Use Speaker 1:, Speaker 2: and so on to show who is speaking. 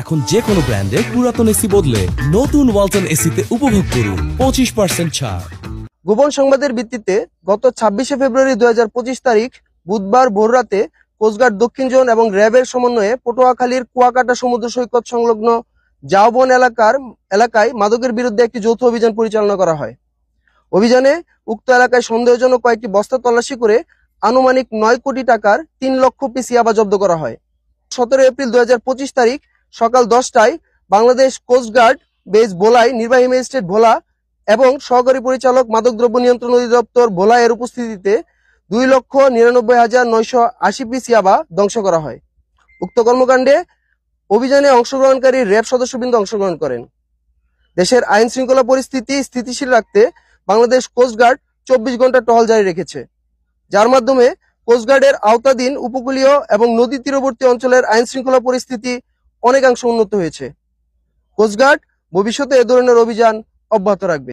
Speaker 1: এখন যে কোনো ব্র্যান্ডের পুরাতন এসি বদলে নতুন ওয়ালটন এসিতে উপভোগ করুন 25% ছাড়।
Speaker 2: গোপন সংবাদের ভিত্তিতে গত 26শে ফেব্রুয়ারি 2025 তারিখ বুধবার ভোররাতে কোস্টগার্ড দক্ষিণ জোন এবং র্যাবের সমন্বয়ে পটুয়াখালীর কুয়াকাটা সমুদ্র সৈকত সংলগ্ন জাওবন এলাকায় মাদকের বিরুদ্ধে একটি যৌথ অভিযান পরিচালনা করা হয়। অভিযানে উক্ত এলাকায় সন্দেহজনক কয়েকটি বস্তা তল্লাশি করে আনুমানিক 9 কোটি টাকার 3 লক্ষ পিস ইয়াবা জব্দ করা হয়। 17 এপ্রিল 2025 তারিখ সকাল 10টায় বাংলাদেশ কোস্টগার্ড বেস ভোলায় নির্বাহী ম্যাজিস্ট্রেট ভোলা এবং সহকারী পরিচালক মাদকদ্রব্য নিয়ন্ত্রণ অধিদপ্তর ভোলা এর উপস্থিতিতে 2,99,980 পিস ইয়াবা ধ্বংস করা হয়। উক্ত কর্মকাণ্ডে অভিযানে অংশগ্রহণকারী র্যাব সদস্যবৃন্দ অংশগ্রহণ করেন। দেশের আইন শৃঙ্খলা পরিস্থিতি স্থিতিশীল রাখতে বাংলাদেশ কোস্টগার্ড 24 ঘন্টা টহল জারি রেখেছে, যার মাধ্যমে কোস্টগার্ডের আওতাধীন উপকূলীয় এবং নদী তীরবর্তী অঞ্চলের আইন শৃঙ্খলা পরিস্থিতি অনেকাংশ উন্নত হয়েছে। কোস্টগার্ড ভবিষ্যতে এ ধরনের অভিযান অব্যাহত রাখবে।